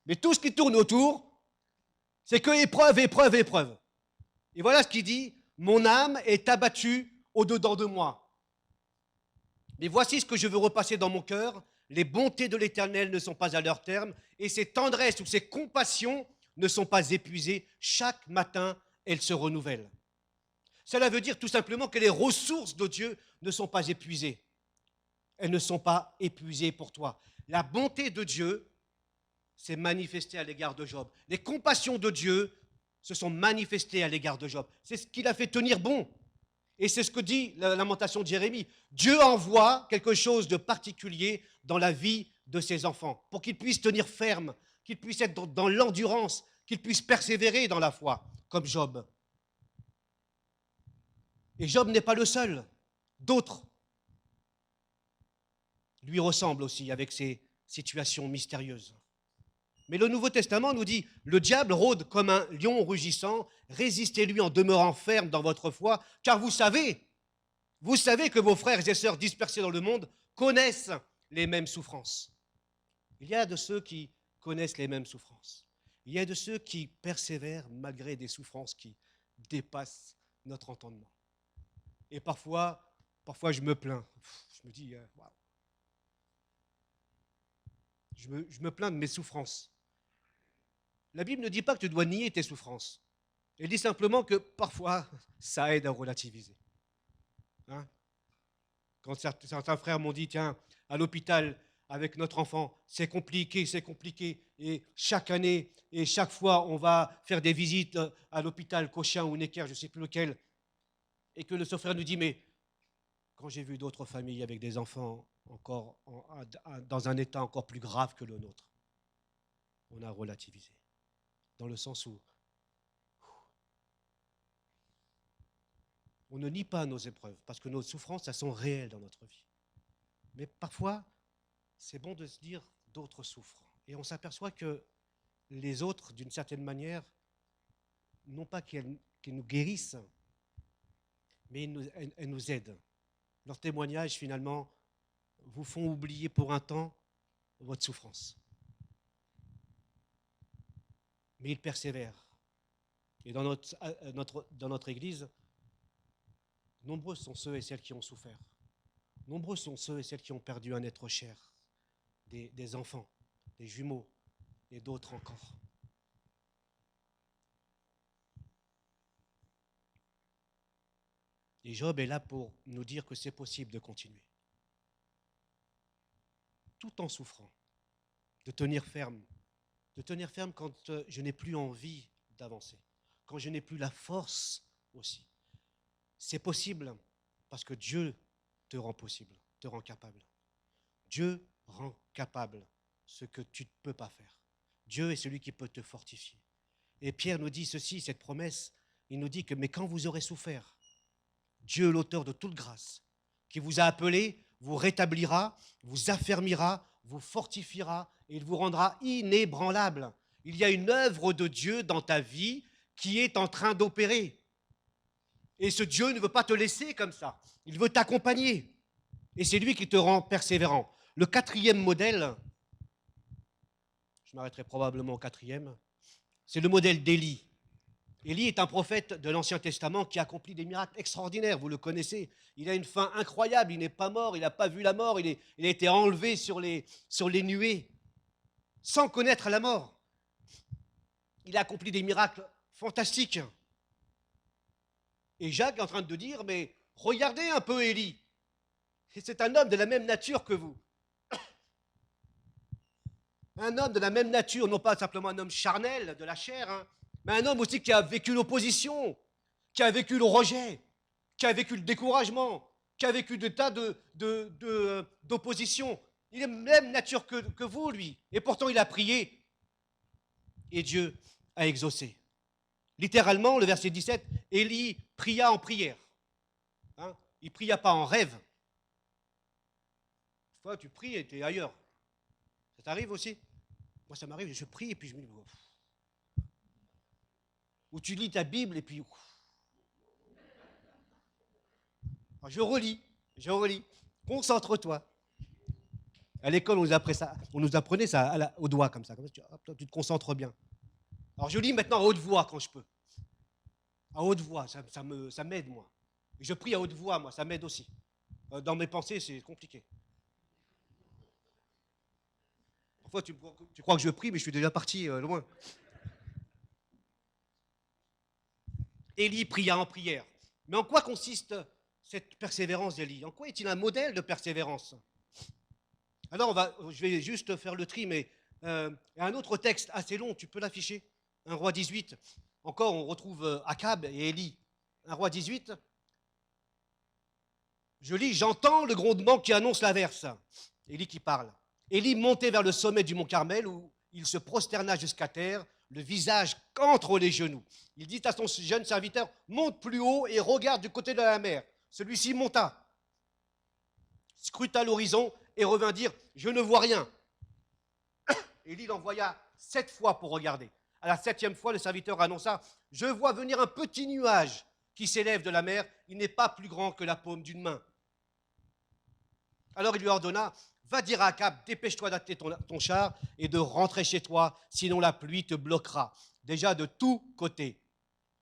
Mais tout ce qui tourne autour, c'est que épreuve, épreuve, épreuve. Et voilà ce qu'il dit, mon âme est abattue au-dedans de moi. Mais voici ce que je veux repasser dans mon cœur, les bontés de l'Éternel ne sont pas à leur terme, et ses tendresses ou ses compassions ne sont pas épuisées. Chaque matin, elles se renouvellent. Cela veut dire tout simplement que les ressources de Dieu ne sont pas épuisées. Elles ne sont pas épuisées pour toi. La bonté de Dieu s'est manifestée à l'égard de Job. Les compassions de Dieu se sont manifestées à l'égard de Job. C'est ce qui l'a fait tenir bon. Et c'est ce que dit la lamentation de Jérémie. Dieu envoie quelque chose de particulier dans la vie de ses enfants pour qu'ils puissent tenir ferme, qu'ils puissent être dans l'endurance, qu'ils puissent persévérer dans la foi, comme Job. Et Job n'est pas le seul. D'autres lui ressemblent aussi avec ses situations mystérieuses. Mais le Nouveau Testament nous dit, le diable rôde comme un lion rugissant, résistez-lui en demeurant ferme dans votre foi, car vous savez que vos frères et sœurs dispersés dans le monde connaissent les mêmes souffrances. Il y a de ceux qui connaissent les mêmes souffrances. Il y a de ceux qui persévèrent malgré des souffrances qui dépassent notre entendement. Et parfois je me plains. Je me dis, waouh. Je me plains de mes souffrances. La Bible ne dit pas que tu dois nier tes souffrances. Elle dit simplement que parfois, ça aide à relativiser. Hein? Quand certains frères m'ont dit, tiens, à l'hôpital, avec notre enfant, c'est compliqué. Et chaque année, et chaque fois, on va faire des visites à l'hôpital Cochin ou Necker, je ne sais plus lequel. Et que le frère nous dit, mais quand j'ai vu d'autres familles avec des enfants encore dans un état encore plus grave que le nôtre, on a relativisé. Dans le sens où on ne nie pas nos épreuves, parce que nos souffrances, elles sont réelles dans notre vie. Mais parfois, c'est bon de se dire d'autres souffrent. Et on s'aperçoit que les autres, d'une certaine manière, non pas qu'elles qui nous guérissent, mais elles nous aident. Leurs témoignages, finalement, vous font oublier pour un temps votre souffrance. Mais ils persévèrent. Et dans notre Église, nombreux sont ceux et celles qui ont souffert. Nombreux sont ceux et celles qui ont perdu un être cher, des enfants, des jumeaux et d'autres encore. Et Job est là pour nous dire que c'est possible de continuer. Tout en souffrant, de tenir ferme quand je n'ai plus envie d'avancer, quand je n'ai plus la force aussi. C'est possible parce que Dieu te rend possible, te rend capable. Dieu rend capable ce que tu ne peux pas faire. Dieu est celui qui peut te fortifier. Et Pierre nous dit ceci, cette promesse, il nous dit que mais quand vous aurez souffert, Dieu, l'auteur de toute grâce, qui vous a appelé, vous rétablira, vous affermira, vous fortifiera et il vous rendra inébranlable. Il y a une œuvre de Dieu dans ta vie qui est en train d'opérer. Et ce Dieu ne veut pas te laisser comme ça. Il veut t'accompagner. Et c'est lui qui te rend persévérant. Le quatrième modèle, je m'arrêterai probablement au quatrième, c'est le modèle d'Élie. Élie est un prophète de l'Ancien Testament qui accomplit des miracles extraordinaires, vous le connaissez. Il a une fin incroyable, il n'est pas mort, il n'a pas vu la mort, il a été enlevé sur les nuées, sans connaître la mort. Il a accompli des miracles fantastiques. Et Jacques est en train de dire, mais regardez un peu Élie. C'est un homme de la même nature que vous. Un homme de la même nature, non pas simplement un homme charnel de la chair, hein, mais un homme aussi qui a vécu l'opposition, qui a vécu le rejet, qui a vécu le découragement, qui a vécu des tas d'opposition. Il est de la même nature que vous, lui. Et pourtant, il a prié. Et Dieu a exaucé. Littéralement, le verset 17, Élie pria en prière. Hein, il ne pria pas en rêve. Toi, tu pries et tu es ailleurs. Ça t'arrive aussi? Moi, ça m'arrive, je prie et puis je me dis... Ou tu lis ta Bible et puis... Alors, je relis. Concentre-toi. À l'école, on nous apprenait ça au doigt comme ça. Tu te concentres bien. Alors je lis maintenant à haute voix quand je peux. À haute voix, ça m'aide moi. Et je prie à haute voix, moi, ça m'aide aussi. Dans mes pensées, c'est compliqué. Parfois, tu crois que je prie, mais je suis déjà parti loin. Élie pria en prière. Mais en quoi consiste cette persévérance d'Élie? En quoi est-il un modèle de persévérance? Alors, je vais juste faire le tri, mais un autre texte assez long, tu peux l'afficher. Un roi 18. Encore, on retrouve Akab et Élie. Un roi 18. Je lis, j'entends le grondement qui annonce l'averse. Élie qui parle. Élie montait vers le sommet du mont Carmel où il se prosterna jusqu'à terre, le visage qu'entre les genoux. Il dit à son jeune serviteur, monte plus haut et regarde du côté de la mer. Celui-ci monta, scruta l'horizon et revint dire, je ne vois rien. Élie l'envoya 7 fois pour regarder. À la 7e fois, le serviteur annonça, je vois venir un petit nuage qui s'élève de la mer, il n'est pas plus grand que la paume d'une main. Alors il lui ordonna, va dire à Akab, dépêche-toi d'atteler ton char et de rentrer chez toi, sinon la pluie te bloquera. Déjà de tous côtés,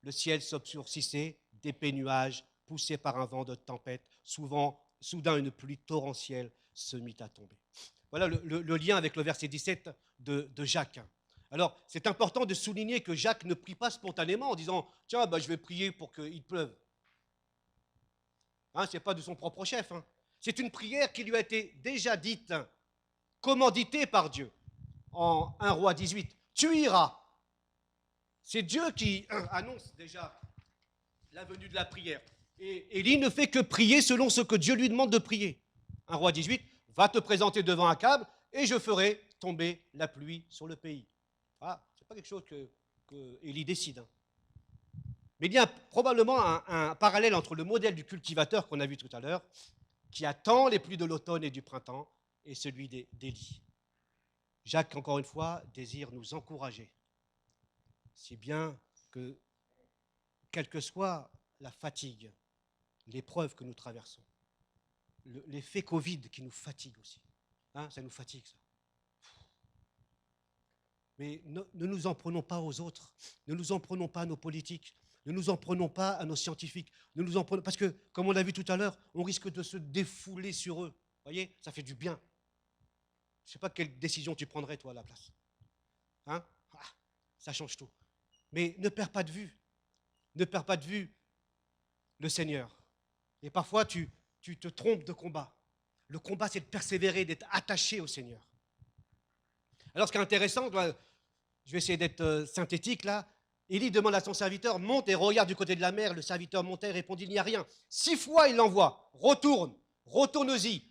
le ciel s'obscurcissait, d'épais nuages, poussés par un vent de tempête, soudain une pluie torrentielle se mit à tomber. Voilà le lien avec le verset 17 de Jacques. Alors, c'est important de souligner que Jacques ne prie pas spontanément en disant « Tiens, je vais prier pour qu'il pleuve. » Ce n'est pas de son propre chef. C'est une prière qui lui a été déjà dite, commanditée par Dieu. En 1 Roi 18, « Tu iras. » C'est Dieu qui annonce déjà la venue de la prière. Et Élie ne fait que prier selon ce que Dieu lui demande de prier. 1 Roi 18, « Va te présenter devant Akab et je ferai tomber la pluie sur le pays. » Ce n'est pas quelque chose que Élie décide. Mais il y a probablement un parallèle entre le modèle du cultivateur qu'on a vu tout à l'heure, qui attend les pluies de l'automne et du printemps, et celui d'Élie. Jacques, encore une fois, désire nous encourager, si bien que quelle que soit la fatigue, l'épreuve que nous traversons, l'effet Covid qui nous fatigue aussi, hein, ça nous fatigue ça. Mais ne nous en prenons pas aux autres, ne nous en prenons pas à nos politiques, ne nous en prenons pas à nos scientifiques, ne nous en prenons, parce que, comme on l'a vu tout à l'heure, on risque de se défouler sur eux. Vous voyez, ça fait du bien. Je ne sais pas quelle décision tu prendrais, toi, à la place. Hein? Ça change tout. Mais ne perds pas de vue. Ne perds pas de vue le Seigneur. Et parfois, tu te trompes de combat. Le combat, c'est de persévérer, d'être attaché au Seigneur. Alors, ce qui est intéressant, je vais essayer d'être synthétique là. Élie demande à son serviteur, monte et regarde du côté de la mer. Le serviteur montait et répondit, il n'y a rien. 6 fois, il l'envoie. Retourne-y.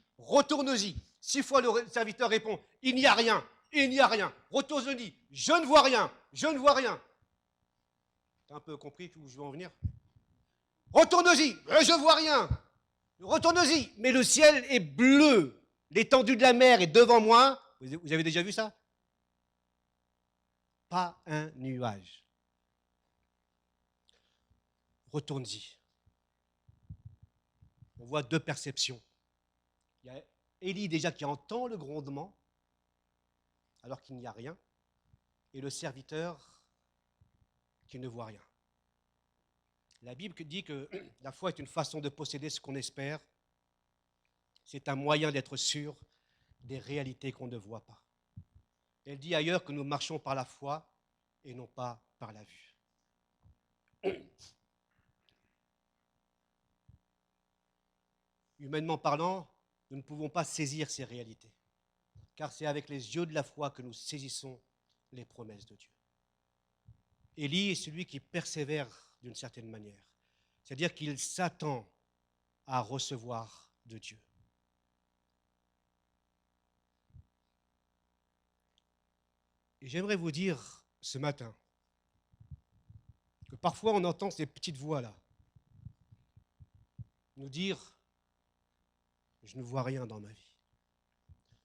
6 fois, le serviteur répond, il n'y a rien. Retourne-y. Je ne vois rien. T'as un peu compris où je veux en venir? Retourne-y. Je vois rien. Retourne-y. Mais le ciel est bleu. L'étendue de la mer est devant moi. Vous avez déjà vu ça? Pas un nuage. Retourne-y. On voit 2 perceptions. Il y a Élie déjà qui entend le grondement, alors qu'il n'y a rien, et le serviteur qui ne voit rien. La Bible dit que la foi est une façon de posséder ce qu'on espère. C'est un moyen d'être sûr des réalités qu'on ne voit pas. Elle dit ailleurs que nous marchons par la foi et non pas par la vue. Humainement parlant, nous ne pouvons pas saisir ces réalités, car c'est avec les yeux de la foi que nous saisissons les promesses de Dieu. Élie est celui qui persévère d'une certaine manière, c'est-à-dire qu'il s'attend à recevoir de Dieu. Et j'aimerais vous dire ce matin que parfois on entend ces petites voix-là nous dire « Je ne vois rien dans ma vie.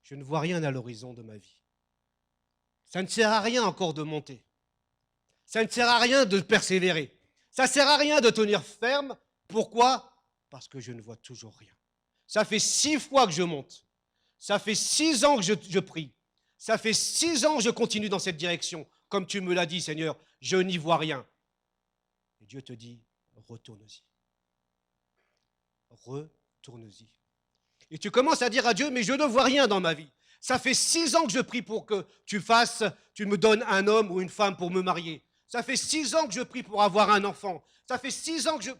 Je ne vois rien à l'horizon de ma vie. Ça ne sert à rien encore de monter. Ça ne sert à rien de persévérer. Ça ne sert à rien de tenir ferme. Pourquoi? Parce que je ne vois toujours rien. Ça fait 6 fois que je monte. Ça fait 6 ans que je prie. Ça fait 6 ans que je continue dans cette direction. Comme tu me l'as dit, Seigneur, je n'y vois rien. Et Dieu te dit, retourne-y. Retourne-y. Et tu commences à dire à Dieu, mais je ne vois rien dans ma vie. Ça fait 6 ans que je prie pour que tu me donnes un homme ou une femme pour me marier. Ça fait 6 ans que je prie pour avoir un enfant. Ça fait 6 ans que je...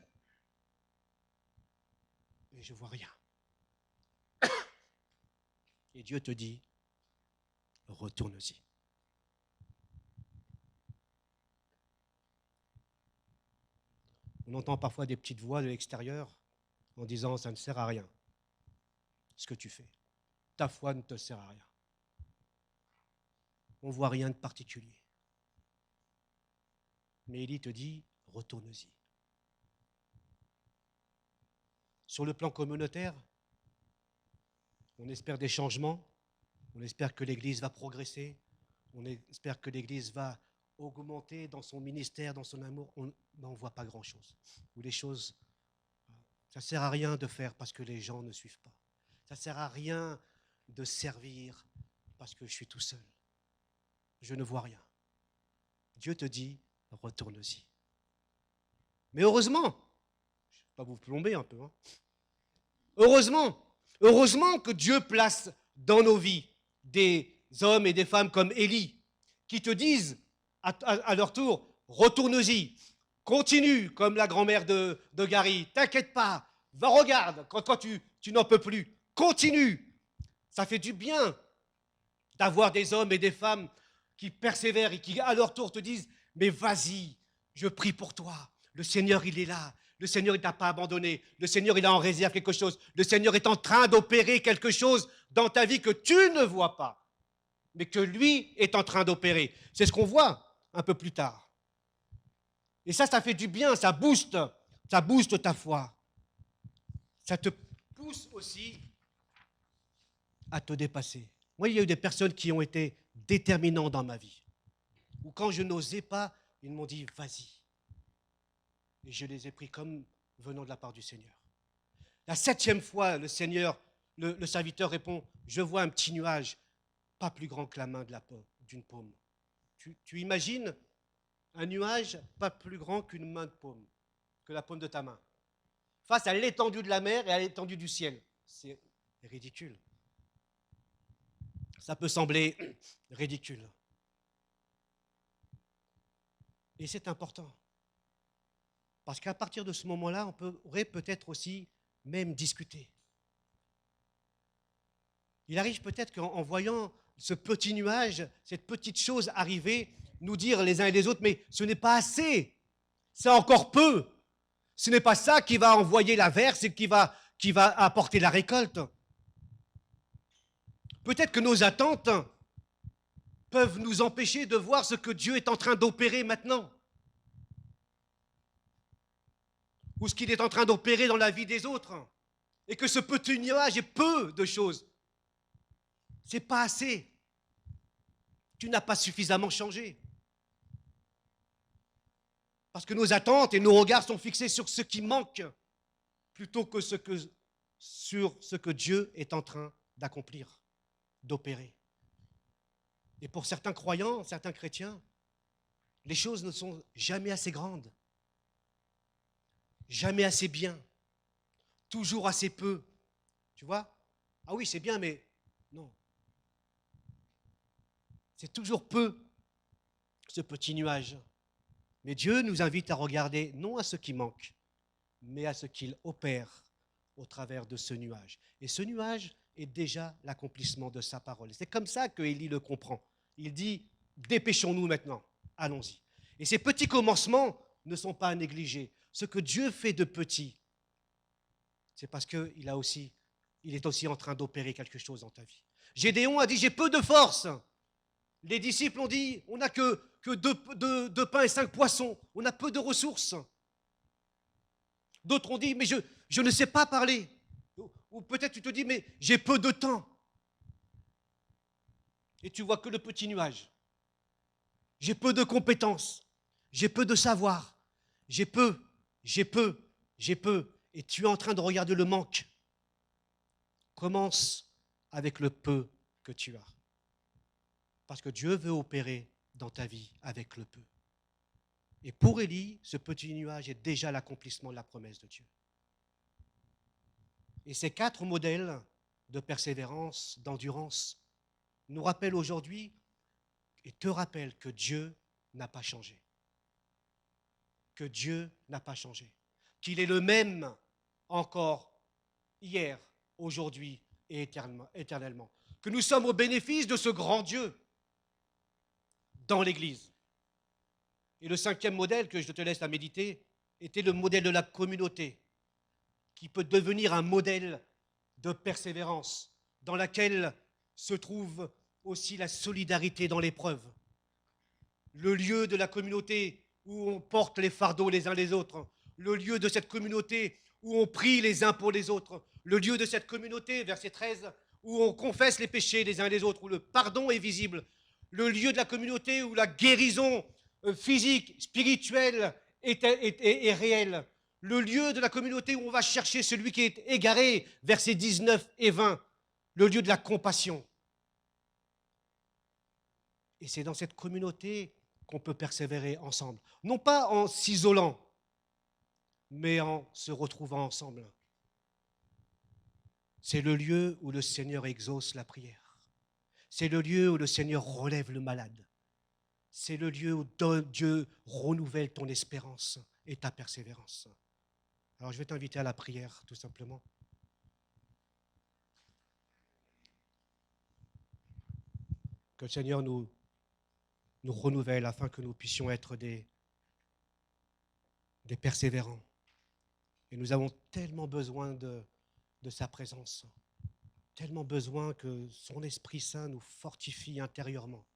Mais je ne vois rien. Et Dieu te dit, retourne-y. On entend parfois des petites voix de l'extérieur en disant, ça ne sert à rien, ce que tu fais. Ta foi ne te sert à rien. On ne voit rien de particulier. Mais Élie te dit, retourne-y. Sur le plan communautaire, on espère des changements, on espère que l'Église va progresser, on espère que l'Église va augmenter dans son ministère, dans son amour. On ne voit pas grand-chose. Ou les choses, ça ne sert à rien de faire parce que les gens ne suivent pas. Ça ne sert à rien de servir parce que je suis tout seul. Je ne vois rien. Dieu te dit, retourne-y. Mais heureusement, je ne vais pas vous plomber un peu, hein. Heureusement que Dieu place dans nos vies des hommes et des femmes comme Élie qui te disent à leur tour, retourne-y, continue comme la grand-mère de Gary, t'inquiète pas, va regarde, quand toi tu n'en peux plus, continue. Ça fait du bien d'avoir des hommes et des femmes qui persévèrent et qui à leur tour te disent, mais vas-y, je prie pour toi, le Seigneur il est là. Le Seigneur, il ne t'a pas abandonné. Le Seigneur, il a en réserve quelque chose. Le Seigneur est en train d'opérer quelque chose dans ta vie que tu ne vois pas, mais que lui est en train d'opérer. C'est ce qu'on voit un peu plus tard. Et ça fait du bien, ça booste ta foi. Ça te pousse aussi à te dépasser. Moi, il y a eu des personnes qui ont été déterminantes dans ma vie. Ou quand je n'osais pas, ils m'ont dit, vas-y. et je les ai pris comme venant de la part du Seigneur. La 7e fois, le Seigneur, le serviteur répond, je vois un petit nuage, pas plus grand que la main d'une paume. Tu imagines un nuage pas plus grand qu'une main de paume, que la paume de ta main, face à l'étendue de la mer et à l'étendue du ciel. C'est ridicule. Ça peut sembler ridicule. Et c'est important. Parce qu'à partir de ce moment-là, on pourrait peut-être aussi même discuter. Il arrive peut-être qu'en voyant ce petit nuage, cette petite chose arriver, nous dire les uns et les autres, mais ce n'est pas assez, c'est encore peu. Ce n'est pas ça qui va envoyer la verse et qui va apporter la récolte. Peut-être que nos attentes peuvent nous empêcher de voir ce que Dieu est en train d'opérer maintenant. Ou ce qu'il est en train d'opérer dans la vie des autres. Et que ce petit nuage est peu de choses. C'est pas assez. Tu n'as pas suffisamment changé. Parce que nos attentes et nos regards sont fixés sur ce qui manque plutôt que sur ce que Dieu est en train d'accomplir, d'opérer. Et pour certains croyants, certains chrétiens, les choses ne sont jamais assez grandes, jamais assez bien, toujours assez peu. Tu vois? Ah oui, c'est bien, mais non. C'est toujours peu, ce petit nuage. Mais Dieu nous invite à regarder non à ce qui manque, mais à ce qu'il opère au travers de ce nuage. Et ce nuage est déjà l'accomplissement de sa parole. C'est comme ça que Élie le comprend. Il dit, dépêchons-nous maintenant, allons-y. Et ces petits commencements ne sont pas à négliger. Ce que Dieu fait de petit, c'est parce qu'il est aussi en train d'opérer quelque chose dans ta vie. Gédéon a dit, j'ai peu de force. Les disciples ont dit, on n'a que deux pains et 5 poissons, on a peu de ressources. D'autres ont dit, mais je ne sais pas parler. Ou peut-être tu te dis, mais j'ai peu de temps. Et tu vois que le petit nuage. J'ai peu de compétences. J'ai peu de savoir. J'ai peu. Et tu es en train de regarder le manque. Commence avec le peu que tu as. Parce que Dieu veut opérer dans ta vie avec le peu. Et pour Élie, ce petit nuage est déjà l'accomplissement de la promesse de Dieu. Et ces 4 modèles de persévérance, d'endurance, nous rappellent aujourd'hui et te rappellent que Dieu n'a pas changé. Que Dieu n'a pas changé. Qu'il est le même encore hier, aujourd'hui et éternellement. Que nous sommes au bénéfice de ce grand Dieu dans l'Église. Et le 5e modèle que je te laisse à méditer était le modèle de la communauté, qui peut devenir un modèle de persévérance, dans laquelle se trouve aussi la solidarité dans l'épreuve. Le lieu de la communauté où on porte les fardeaux les uns les autres, le lieu de cette communauté où on prie les uns pour les autres, le lieu de cette communauté, verset 13, où on confesse les péchés les uns les autres, où le pardon est visible, le lieu de la communauté où la guérison physique, spirituelle est réelle, le lieu de la communauté où on va chercher celui qui est égaré, versets 19 et 20, le lieu de la compassion. Et c'est dans cette communauté qu'on peut persévérer ensemble. Non pas en s'isolant, mais en se retrouvant ensemble. C'est le lieu où le Seigneur exauce la prière. C'est le lieu où le Seigneur relève le malade. C'est le lieu où Dieu renouvelle ton espérance et ta persévérance. Alors je vais t'inviter à la prière, tout simplement. Que le Seigneur nous renouvelle afin que nous puissions être des persévérants. Et nous avons tellement besoin de sa présence, tellement besoin que son Esprit Saint nous fortifie intérieurement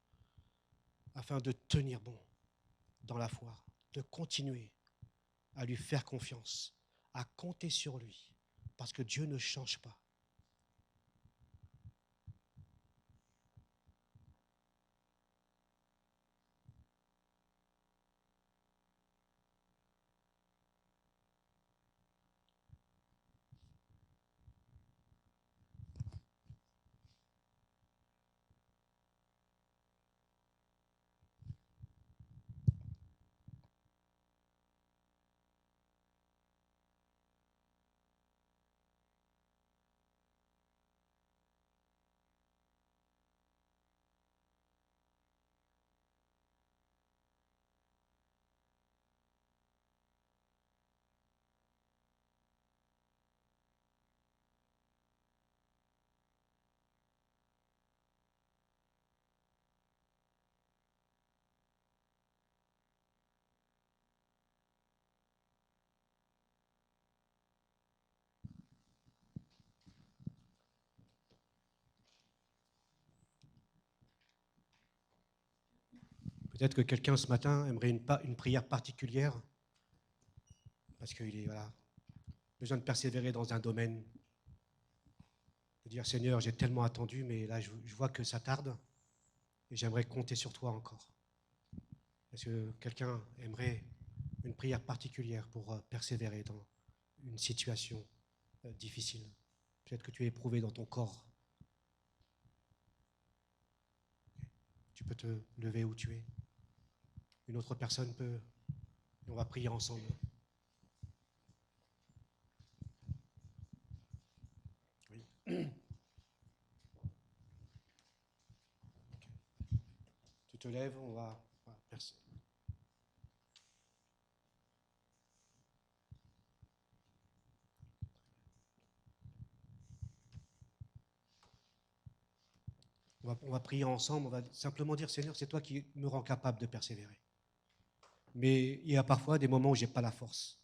afin de tenir bon dans la foi, de continuer à lui faire confiance, à compter sur lui, parce que Dieu ne change pas. Peut-être que quelqu'un ce matin aimerait une prière particulière parce qu'il a besoin de persévérer dans un domaine, de dire Seigneur, j'ai tellement attendu, mais là je vois que ça tarde et j'aimerais compter sur toi encore. Est-ce que quelqu'un aimerait une prière particulière pour persévérer dans une situation difficile? Peut-être que tu es éprouvé dans ton corps. Tu peux te lever où tu es. Une autre personne peut. Et on va prier ensemble. Oui. Tu te lèves, on va percer. On va prier ensemble, on va simplement dire Seigneur, c'est toi qui me rends capable de persévérer. Mais il y a parfois des moments où je n'ai pas la force.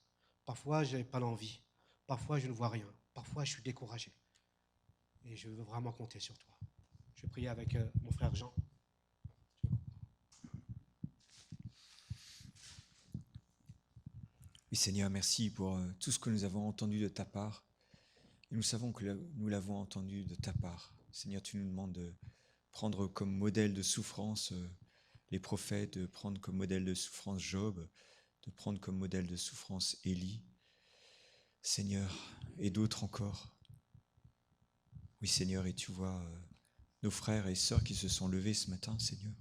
Parfois, je n'ai pas l'envie. Parfois, je ne vois rien. Parfois, je suis découragé. Et je veux vraiment compter sur toi. Je vais prier avec mon frère Jean. Oui, Seigneur, merci pour tout ce que nous avons entendu de ta part. Et nous savons que nous l'avons entendu de ta part. Seigneur, tu nous demandes de prendre comme modèle de souffrance les prophètes, de prendre comme modèle de souffrance Job, de prendre comme modèle de souffrance Élie, Seigneur, et d'autres encore. Oui, Seigneur, et tu vois nos frères et sœurs qui se sont levés ce matin, Seigneur.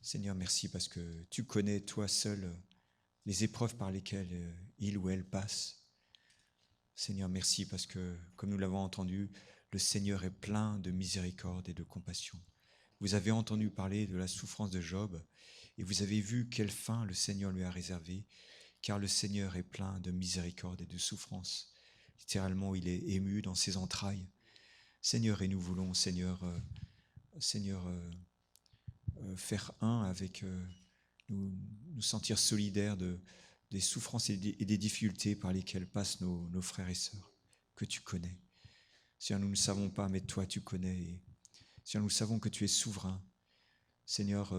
Seigneur, merci parce que tu connais, toi seul, les épreuves par lesquelles ils ou elles passent. Seigneur, merci parce que, comme nous l'avons entendu, le Seigneur est plein de miséricorde et de compassion. Vous avez entendu parler de la souffrance de Job et vous avez vu quelle fin le Seigneur lui a réservée, car le Seigneur est plein de miséricorde et de souffrance. Littéralement, il est ému dans ses entrailles. Seigneur, et nous voulons, Seigneur, faire un avec nous sentir solidaires des souffrances et des difficultés par lesquelles passent nos frères et sœurs, que tu connais. Seigneur, nous ne savons pas, mais toi tu connais. Et, Seigneur, nous savons que tu es souverain. Seigneur,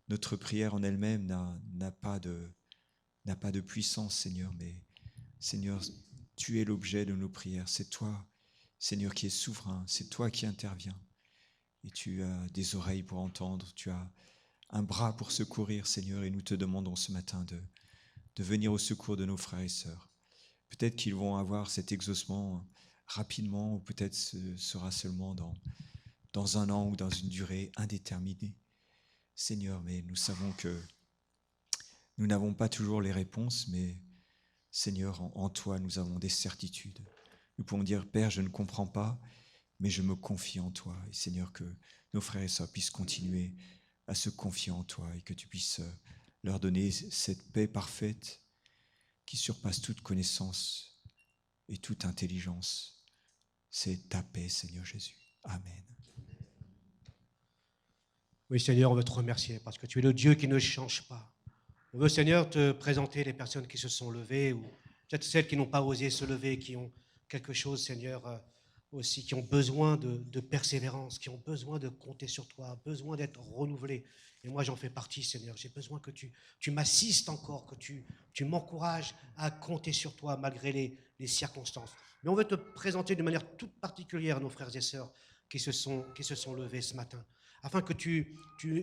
notre prière en elle-même n'a pas de puissance, Seigneur, mais Seigneur, tu es l'objet de nos prières. C'est toi, Seigneur, qui es souverain. C'est toi qui interviens. Et tu as des oreilles pour entendre. Tu as un bras pour secourir, Seigneur. Et nous te demandons ce matin de venir au secours de nos frères et sœurs. Peut-être qu'ils vont avoir cet exaucement rapidement, ou peut-être ce sera seulement dans un an ou dans une durée indéterminée. Seigneur, mais nous savons que nous n'avons pas toujours les réponses, mais Seigneur, en toi, nous avons des certitudes. Nous pouvons dire, Père, je ne comprends pas, mais je me confie en toi. Et Seigneur, que nos frères et sœurs puissent continuer à se confier en toi et que tu puisses leur donner cette paix parfaite qui surpasse toute connaissance et toute intelligence. C'est ta paix, Seigneur Jésus. Amen. Oui, Seigneur, on veut te remercier parce que tu es le Dieu qui ne change pas. On veut, Seigneur, te présenter les personnes qui se sont levées ou peut-être celles qui n'ont pas osé se lever, qui ont quelque chose, Seigneur, aussi, qui ont besoin de persévérance, qui ont besoin de compter sur toi, besoin d'être renouvelés. Et moi, j'en fais partie, Seigneur. J'ai besoin que tu m'assistes encore, que tu m'encourages à compter sur toi malgré les circonstances. Mais on veut te présenter de manière toute particulière nos frères et sœurs qui se sont levés ce matin, afin que tu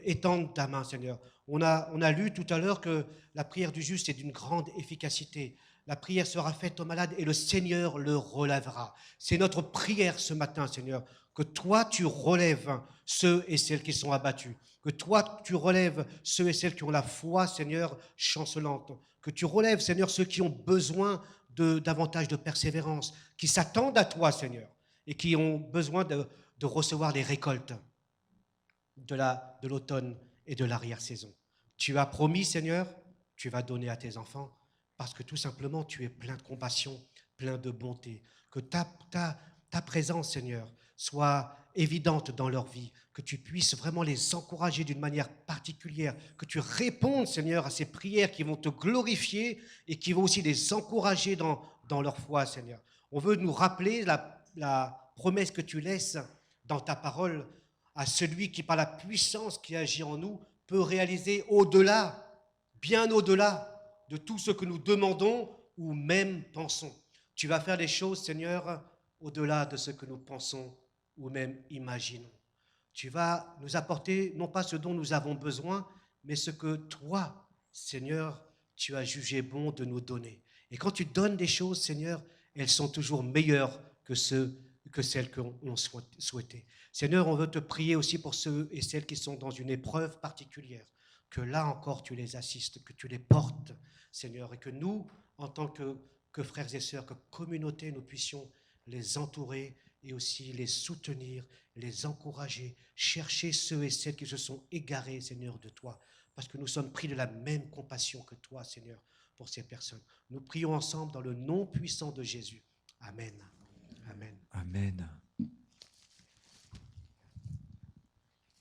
étendes ta main, Seigneur. On a lu tout à l'heure que la prière du juste est d'une grande efficacité. La prière sera faite au malade et le Seigneur le relèvera. C'est notre prière ce matin, Seigneur, que toi, tu relèves ceux et celles qui sont abattus, que toi, tu relèves ceux et celles qui ont la foi, Seigneur, chancelante, que tu relèves, Seigneur, ceux qui ont besoin davantage de persévérance, qui s'attendent à toi, Seigneur, et qui ont besoin de recevoir les récoltes de l'automne et de l'arrière-saison. Tu as promis, Seigneur, tu vas donner à tes enfants, parce que tout simplement, tu es plein de compassion, plein de bonté. Que ta présence, Seigneur, soit évidente dans leur vie, que tu puisses vraiment les encourager d'une manière particulière, que tu répondes, Seigneur, à ces prières qui vont te glorifier et qui vont aussi les encourager dans leur foi, Seigneur. On veut nous rappeler la promesse que tu laisses dans ta parole à celui qui, par la puissance qui agit en nous, peut réaliser au-delà, bien au-delà de tout ce que nous demandons ou même pensons. Tu vas faire les choses, Seigneur, au-delà de ce que nous pensons ou même imaginons. Tu vas nous apporter non pas ce dont nous avons besoin, mais ce que toi, Seigneur, tu as jugé bon de nous donner. Et quand tu donnes des choses, Seigneur, elles sont toujours meilleures que celles qu'on souhaitait. Seigneur, on veut te prier aussi pour ceux et celles qui sont dans une épreuve particulière, que là encore tu les assistes, que tu les portes, Seigneur, et que nous, en tant que frères et sœurs, que communauté, nous puissions les entourer et aussi les soutenir, les encourager, chercher ceux et celles qui se sont égarés, Seigneur, de toi, parce que nous sommes pris de la même compassion que toi, Seigneur, pour ces personnes. Nous prions ensemble dans le nom puissant de Jésus. Amen. Amen. Amen.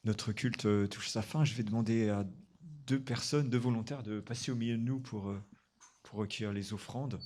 Notre culte touche sa fin. Je vais demander à deux volontaires, de passer au milieu de nous pour recueillir les offrandes.